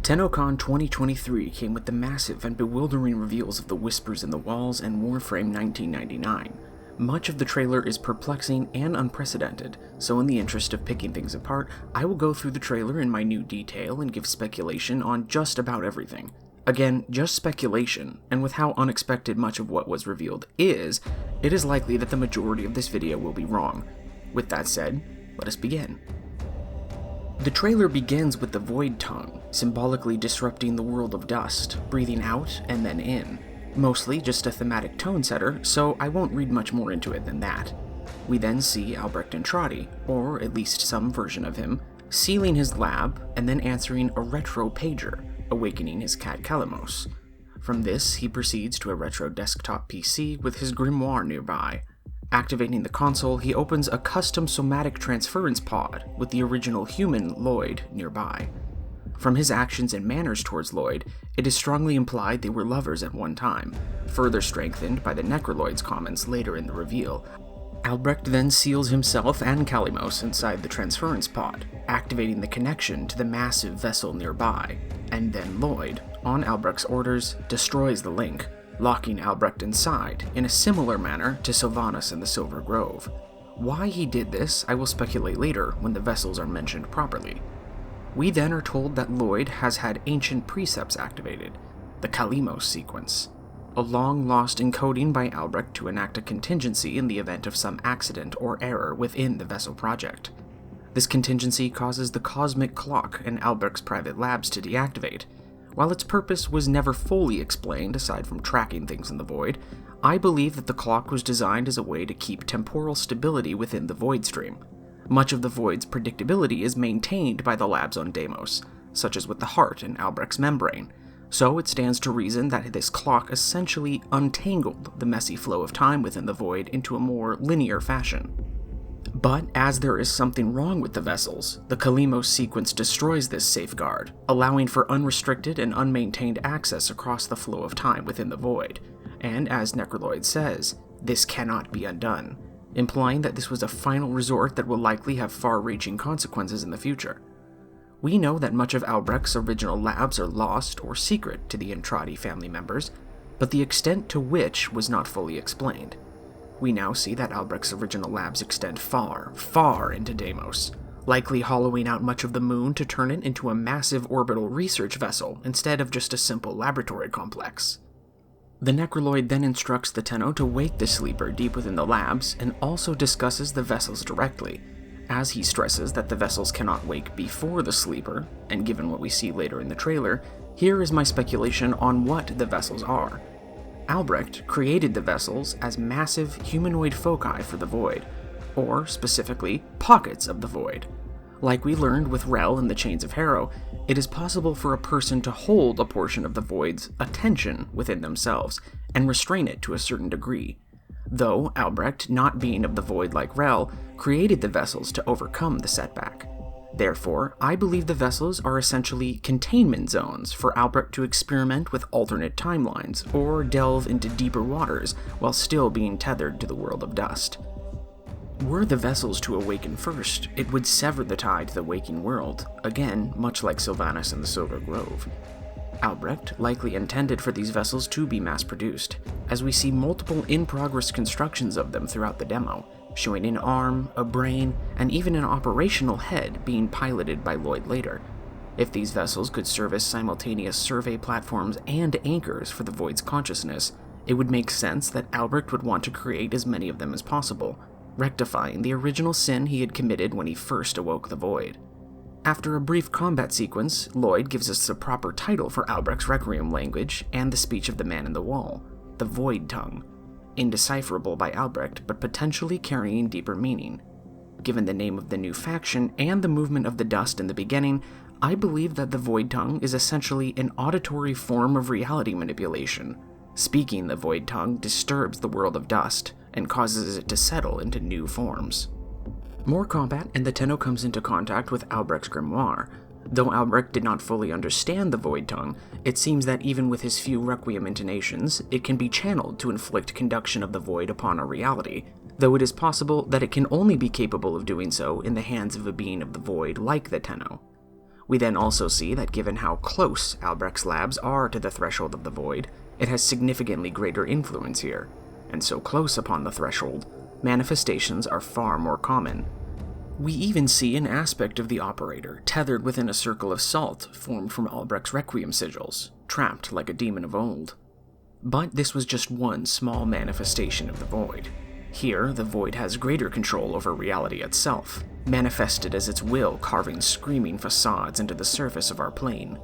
Tennocon 2023 came with the massive and bewildering reveals of the Whispers in the Walls and Warframe 1999. Much of the trailer is perplexing and unprecedented, so in the interest of picking things apart, I will go through the trailer in minute detail and give speculation on just about everything. Again, just speculation, and with how unexpected much of what was revealed is, it is likely that the majority of this video will be wrong. With that said, let us begin. The trailer begins with the Void Tongue, symbolically disrupting the world of dust, breathing out and then in. Mostly just a thematic tone setter, so I won't read much more into it than that. We then see Albrecht Entrati, or at least some version of him, sealing his lab and then answering a retro pager, awakening his cat Kalimos. From this, he proceeds to a retro desktop PC with his grimoire nearby. Activating the console, he opens a custom somatic transference pod with the original human Lloyd nearby. From his actions and manners towards Lloyd, it is strongly implied they were lovers at one time, further strengthened by the Necroloid's comments later in the reveal. Albrecht then seals himself and Kalimos inside the transference pod, activating the connection to the massive vessel nearby, and then Lloyd, on Albrecht's orders, destroys the link, locking Albrecht inside in a similar manner to Sylvanas in the Silver Grove. Why he did this, I will speculate later when the vessels are mentioned properly. We then are told that Lloyd has had ancient precepts activated, the Kalimos sequence, a long-lost encoding by Albrecht to enact a contingency in the event of some accident or error within the vessel project. This contingency causes the cosmic clock in Albrecht's private labs to deactivate. While its purpose was never fully explained aside from tracking things in the void, I believe that the clock was designed as a way to keep temporal stability within the void stream. Much of the void's predictability is maintained by the labs on Deimos, such as with the heart in Albrecht's membrane, so it stands to reason that this clock essentially untangled the messy flow of time within the void into a more linear fashion. But as there is something wrong with the vessels, the Kalimos sequence destroys this safeguard, allowing for unrestricted and unmaintained access across the flow of time within the void, and as Necroloid says, this cannot be undone, implying that this was a final resort that will likely have far-reaching consequences in the future. We know that much of Albrecht's original labs are lost or secret to the Entrati family members, but the extent to which was not fully explained. We now see that Albrecht's original labs extend far, far into Deimos, likely hollowing out much of the moon to turn it into a massive orbital research vessel instead of just a simple laboratory complex. The Necroloid then instructs the Tenno to wake the sleeper deep within the labs and also discusses the vessels directly, as he stresses that the vessels cannot wake before the sleeper, and given what we see later in the trailer, here is my speculation on what the vessels are. Albrecht created the vessels as massive humanoid foci for the void, or specifically, pockets of the void. Like we learned with Rel in the Chains of Harrow, it is possible for a person to hold a portion of the void's attention within themselves, and restrain it to a certain degree. Though Albrecht, not being of the void like Rel, created the vessels to overcome the setback. Therefore, I believe the vessels are essentially containment zones for Albrecht to experiment with alternate timelines, or delve into deeper waters while still being tethered to the world of dust. Were the vessels to awaken first, it would sever the tie to the waking world, again, much like Sylvanas in the Silver Grove. Albrecht likely intended for these vessels to be mass-produced, as we see multiple in-progress constructions of them throughout the demo, showing an arm, a brain, and even an operational head being piloted by Lloyd later. If these vessels could serve as simultaneous survey platforms and anchors for the Void's consciousness, it would make sense that Albrecht would want to create as many of them as possible, rectifying the original sin he had committed when he first awoke the Void. After a brief combat sequence, Lloyd gives us the proper title for Albrecht's Requiem language and the speech of the man in the wall, the Void Tongue, indecipherable by Albrecht but potentially carrying deeper meaning. Given the name of the new faction and the movement of the dust in the beginning, I believe that the Void Tongue is essentially an auditory form of reality manipulation. Speaking the Void Tongue disturbs the world of dust and causes it to settle into new forms. More combat, and the Tenno comes into contact with Albrecht's grimoire. Though Albrecht did not fully understand the Void Tongue, it seems that even with his few Requiem intonations, it can be channeled to inflict conduction of the Void upon a reality, though it is possible that it can only be capable of doing so in the hands of a being of the Void like the Tenno. We then also see that given how close Albrecht's labs are to the threshold of the void, it has significantly greater influence here, and so close upon the threshold, manifestations are far more common. We even see an aspect of the operator tethered within a circle of salt formed from Albrecht's Requiem sigils, trapped like a demon of old. But this was just one small manifestation of the void. Here, the void has greater control over reality itself, manifested as its will carving screaming facades into the surface of our plane.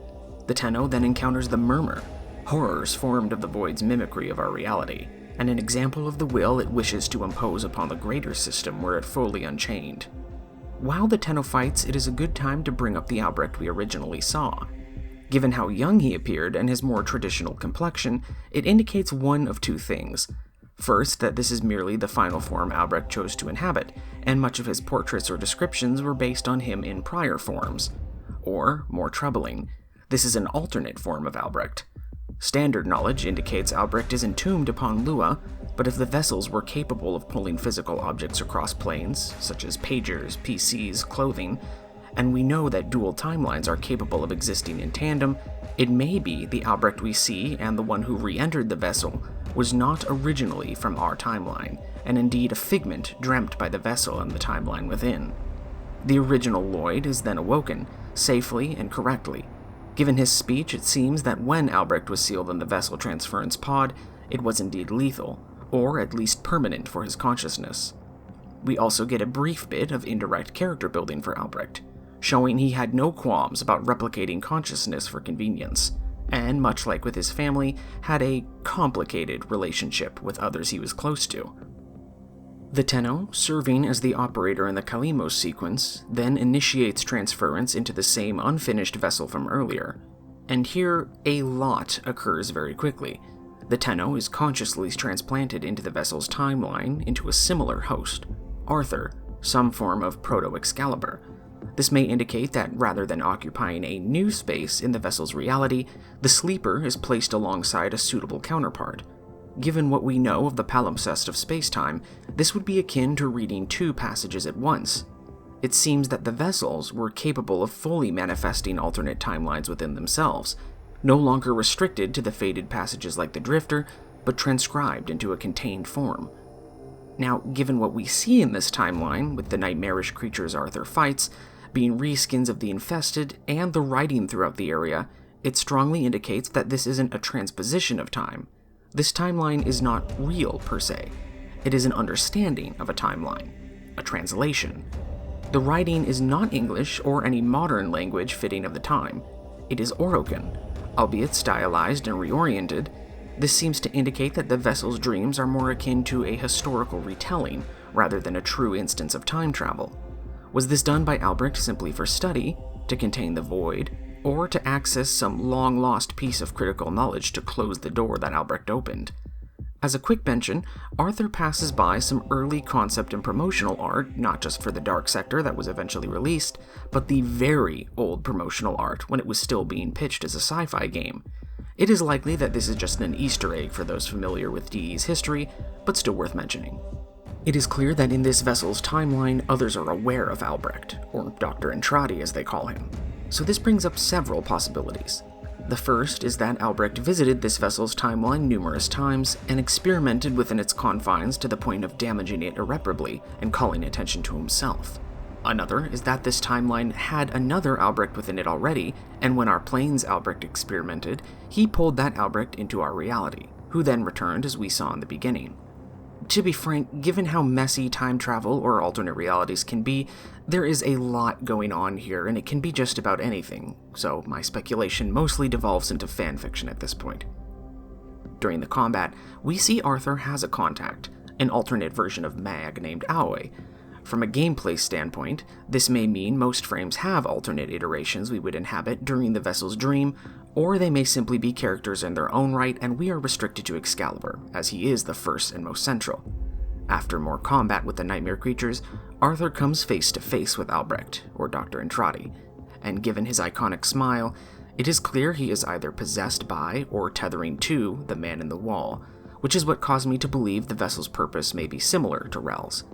The Tenno then encounters the Murmur, horrors formed of the void's mimicry of our reality, and an example of the will it wishes to impose upon the greater system were it fully unchained. While the Tenno fights, it is a good time to bring up the Albrecht we originally saw. Given how young he appeared and his more traditional complexion, it indicates one of two things. First, that this is merely the final form Albrecht chose to inhabit, and much of his portraits or descriptions were based on him in prior forms. Or, more troubling, this is an alternate form of Albrecht. Standard knowledge indicates Albrecht is entombed upon Lua, but if the vessels were capable of pulling physical objects across planes, such as pagers, PCs, clothing, and we know that dual timelines are capable of existing in tandem, it may be the Albrecht we see and the one who re-entered the vessel was not originally from our timeline, and indeed a figment dreamt by the vessel and the timeline within. The original Lloyd is then awoken, safely and correctly. Given his speech, it seems that when Albrecht was sealed in the vessel transference pod, it was indeed lethal, or at least permanent for his consciousness. We also get a brief bit of indirect character building for Albrecht, showing he had no qualms about replicating consciousness for convenience, and much like with his family, had a complicated relationship with others he was close to. The Tenno, serving as the operator in the Kalimos sequence, then initiates transference into the same unfinished vessel from earlier, and here a lot occurs very quickly. The Tenno is consciously transplanted into the vessel's timeline into a similar host, Arthur, some form of Proto-Excalibur. This may indicate that rather than occupying a new space in the vessel's reality, the sleeper is placed alongside a suitable counterpart. Given what we know of the palimpsest of spacetime, this would be akin to reading two passages at once. It seems that the vessels were capable of fully manifesting alternate timelines within themselves, no longer restricted to the faded passages like the Drifter, but transcribed into a contained form. Now, given what we see in this timeline, with the nightmarish creatures Arthur fights, being reskins of the infested, and the writing throughout the area, it strongly indicates that this isn't a transposition of time. This timeline is not real, per se. It is an understanding of a timeline, a translation. The writing is not English or any modern language fitting of the time. It is Orokin, albeit stylized and reoriented. This seems to indicate that the vessel's dreams are more akin to a historical retelling, rather than a true instance of time travel. Was this done by Albrecht simply for study, to contain the void, or to access some long-lost piece of critical knowledge to close the door that Albrecht opened? As a quick mention, Arthur passes by some early concept and promotional art, not just for the Dark Sector that was eventually released, but the very old promotional art when it was still being pitched as a sci-fi game. It is likely that this is just an Easter egg for those familiar with DE's history, but still worth mentioning. It is clear that in this vessel's timeline, others are aware of Albrecht, or Dr. Entrati as they call him. So this brings up several possibilities. The first is that Albrecht visited this vessel's timeline numerous times and experimented within its confines to the point of damaging it irreparably and calling attention to himself. Another is that this timeline had another Albrecht within it already, and when our plane's Albrecht experimented, he pulled that Albrecht into our reality, who then returned as we saw in the beginning. To be frank, given how messy time travel or alternate realities can be, there is a lot going on here and it can be just about anything, so my speculation mostly devolves into fanfiction at this point. During the combat, we see Arthur has a contact, an alternate version of Mag named Aoi. From a gameplay standpoint, this may mean most frames have alternate iterations we would inhabit during the vessel's dream, or they may simply be characters in their own right and we are restricted to Excalibur, as he is the first and most central. After more combat with the nightmare creatures, Arthur comes face to face with Albrecht, or Dr. Entrati, and given his iconic smile, it is clear he is either possessed by or tethering to the man in the wall, which is what caused me to believe the vessel's purpose may be similar to Rel's.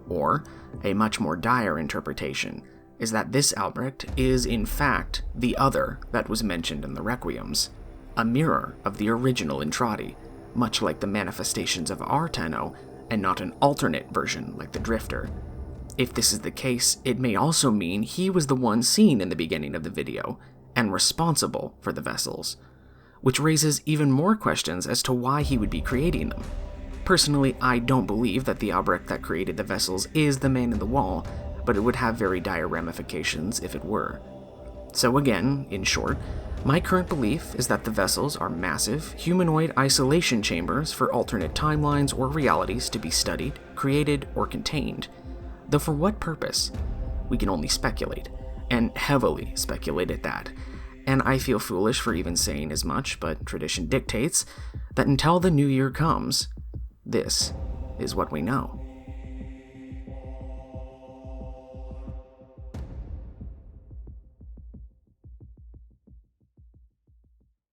Or, a much more dire interpretation, is that this Albrecht is in fact the other that was mentioned in the Requiems, a mirror of the original Intrati, much like the manifestations of our Tenno, and not an alternate version like the Drifter. If this is the case, it may also mean he was the one seen in the beginning of the video, and responsible for the vessels, which raises even more questions as to why he would be creating them. Personally, I don't believe that the Albrecht that created the vessels is the man in the wall, but it would have very dire ramifications if it were. So again, in short, my current belief is that the vessels are massive, humanoid isolation chambers for alternate timelines or realities to be studied, created, or contained. Though for what purpose? We can only speculate, and heavily speculate at that. And I feel foolish for even saying as much, but tradition dictates that until the new year comes, this is what we know.